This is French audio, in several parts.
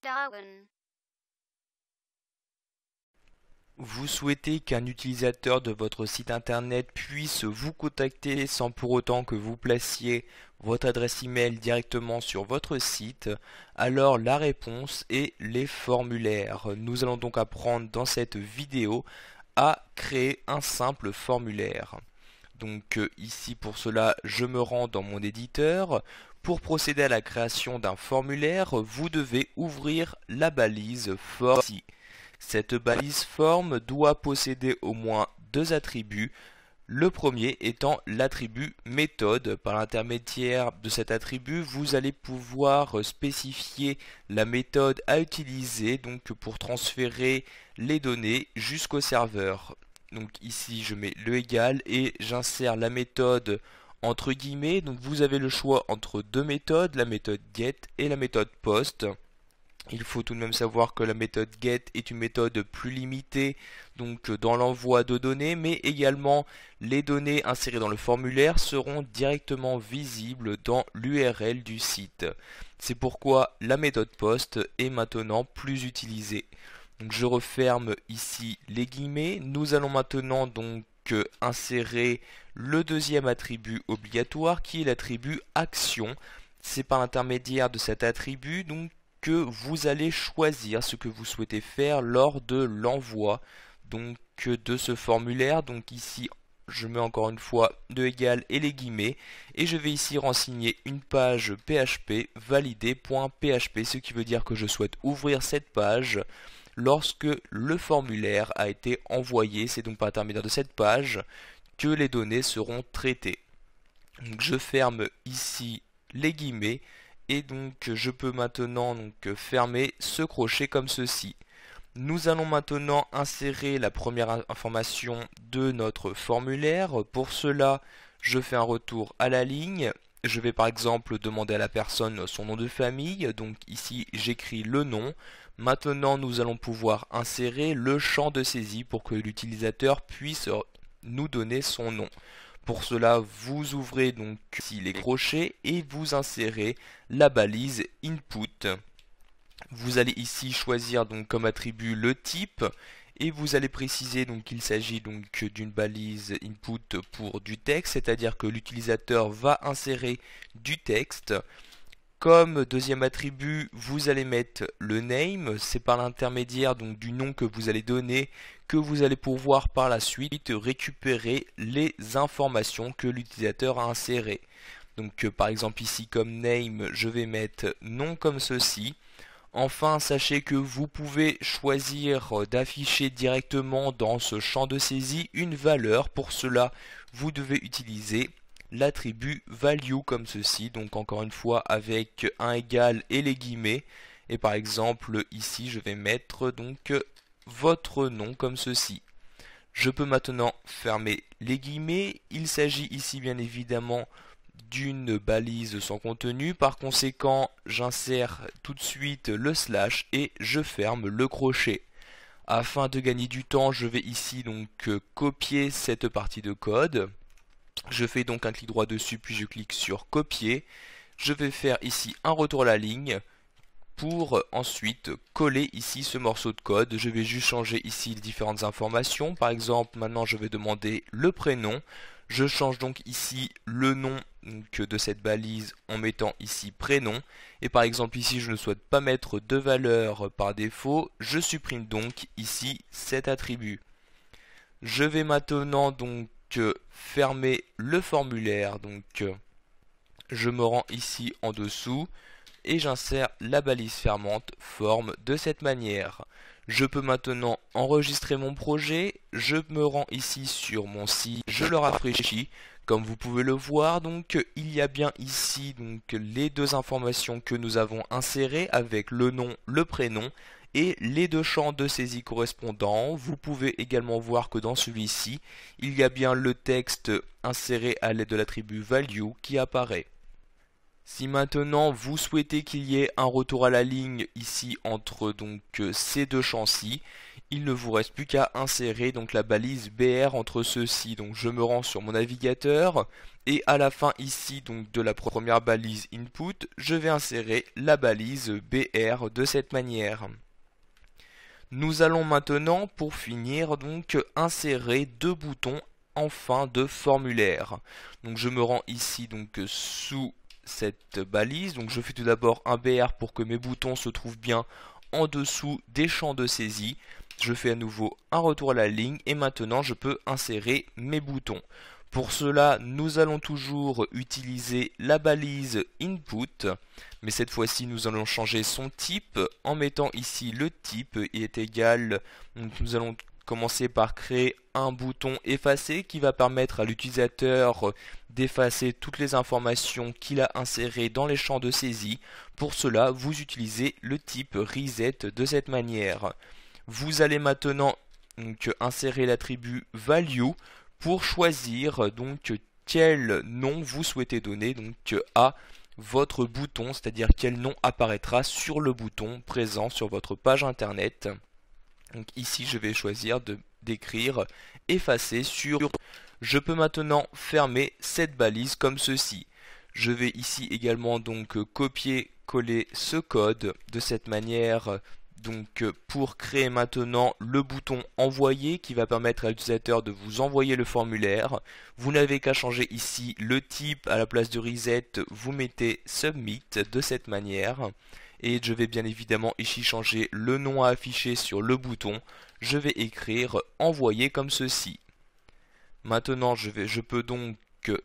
Darwin. Vous souhaitez qu'un utilisateur de votre site internet puisse vous contacter sans pour autant que vous placiez votre adresse email directement sur votre site, alors la réponse est les formulaires. Nous allons donc apprendre dans cette vidéo à créer un simple formulaire. Donc ici pour cela je me rends dans mon éditeur. Pour procéder à la création d'un formulaire, vous devez ouvrir la balise form. Cette balise form doit posséder au moins deux attributs. Le premier étant l'attribut méthode. Par l'intermédiaire de cet attribut, vous allez pouvoir spécifier la méthode à utiliser donc pour transférer les données jusqu'au serveur. Donc ici je mets le égal et j'insère la méthode entre guillemets. Donc vous avez le choix entre deux méthodes, la méthode get et la méthode post. Il faut tout de même savoir que la méthode get est une méthode plus limitée donc dans l'envoi de données, mais également les données insérées dans le formulaire seront directement visibles dans l'URL du site. C'est pourquoi la méthode post est maintenant plus utilisée. Donc je referme ici les guillemets. Nous allons maintenant donc insérer le deuxième attribut obligatoire qui est l'attribut action. C'est par l'intermédiaire de cet attribut donc que vous allez choisir ce que vous souhaitez faire lors de l'envoi donc de ce formulaire. Donc ici je mets encore une fois de égal et les guillemets et je vais ici renseigner une page PHP validé.php, ce qui veut dire que je souhaite ouvrir cette page lorsque le formulaire a été envoyé. C'est donc par l'intermédiaire de cette page que les données seront traitées. Donc je ferme ici les guillemets et donc je peux maintenant fermer ce crochet comme ceci. Nous allons maintenant insérer la première information de notre formulaire. Pour cela, je fais un retour à la ligne. Je vais par exemple demander à la personne son nom de famille. Donc ici, j'écris le nom. Maintenant, nous allons pouvoir insérer le champ de saisie pour que l'utilisateur puisse nous donner son nom. Pour cela, vous ouvrez donc ici les crochets et vous insérez la balise input. Vous allez ici choisir donc comme attribut le type et vous allez préciser donc qu'il s'agit donc d'une balise input pour du texte, c'est-à-dire que l'utilisateur va insérer du texte. Comme deuxième attribut, vous allez mettre le name, c'est par l'intermédiaire donc du nom que vous allez donner que vous allez pouvoir par la suite récupérer les informations que l'utilisateur a insérées. Donc par exemple ici comme name, je vais mettre nom comme ceci. Enfin, sachez que vous pouvez choisir d'afficher directement dans ce champ de saisie une valeur. Pour cela, vous devez utiliser l'attribut value comme ceci, donc encore une fois avec un égal et les guillemets. Et par exemple ici je vais mettre donc votre nom comme ceci. Je peux maintenant fermer les guillemets. Il s'agit ici bien évidemment d'une balise sans contenu. Par conséquent, j'insère tout de suite le slash et je ferme le crochet. Afin de gagner du temps, je vais ici donc copier cette partie de code. Je fais donc un clic droit dessus, puis je clique sur copier. Je vais faire ici un retour à la ligne pour ensuite coller ici ce morceau de code. Je vais juste changer ici les différentes informations. Par exemple, maintenant je vais demander le prénom. Je change donc ici le nom de cette balise en mettant ici prénom. Et par exemple ici je ne souhaite pas mettre de valeur par défaut. Je supprime donc ici cet attribut. Je vais maintenant donc fermer le formulaire. Donc je me rends ici en dessous et j'insère la balise fermante forme de cette manière. Je peux maintenant enregistrer mon projet. Je me rends ici sur mon site, je le rafraîchis. Comme vous pouvez le voir, donc il y a bien ici donc les deux informations que nous avons insérées avec le nom, le prénom et les deux champs de saisie correspondants. Vous pouvez également voir que dans celui-ci, il y a bien le texte inséré à l'aide de l'attribut value qui apparaît. Si maintenant vous souhaitez qu'il y ait un retour à la ligne ici entre donc ces deux champs-ci, il ne vous reste plus qu'à insérer donc la balise BR entre ceux-ci. Donc je me rends sur mon navigateur et à la fin ici donc de la première balise input, je vais insérer la balise BR de cette manière. Nous allons maintenant pour finir donc insérer deux boutons en fin de formulaire. Donc je me rends ici donc sous cette balise. Donc je fais tout d'abord un BR pour que mes boutons se trouvent bien en dessous des champs de saisie. Je fais à nouveau un retour à la ligne et maintenant je peux insérer mes boutons. Pour cela, nous allons toujours utiliser la balise input, mais cette fois-ci nous allons changer son type en mettant ici le type est égal. Donc nous allons commencer par créer un bouton effacer qui va permettre à l'utilisateur d'effacer toutes les informations qu'il a insérées dans les champs de saisie. Pour cela, vous utilisez le type reset de cette manière. Vous allez maintenant donc insérer l'attribut value pour choisir donc quel nom vous souhaitez donner donc à votre bouton, c'est-à-dire quel nom apparaîtra sur le bouton présent sur votre page internet. Donc ici je vais choisir d'écrire effacer sur. Je peux maintenant fermer cette balise comme ceci. Je vais ici également donc copier-coller ce code de cette manière. Donc pour créer maintenant le bouton envoyer qui va permettre à l'utilisateur de vous envoyer le formulaire, vous n'avez qu'à changer ici le type. À la place de reset, vous mettez submit de cette manière. Et je vais bien évidemment ici changer le nom à afficher sur le bouton. Je vais écrire envoyer comme ceci. Maintenant je peux donc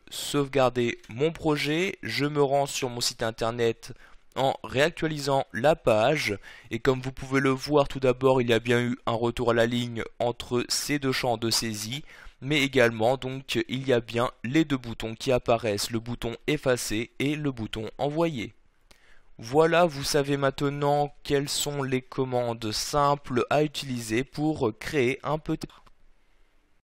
sauvegarder mon projet. Je me rends sur mon site internet en réactualisant la page et comme vous pouvez le voir, tout d'abord il y a bien eu un retour à la ligne entre ces deux champs de saisie, mais également donc il y a bien les deux boutons qui apparaissent, le bouton effacer et le bouton envoyer. Voilà, vous savez maintenant quelles sont les commandes simples à utiliser pour créer un petit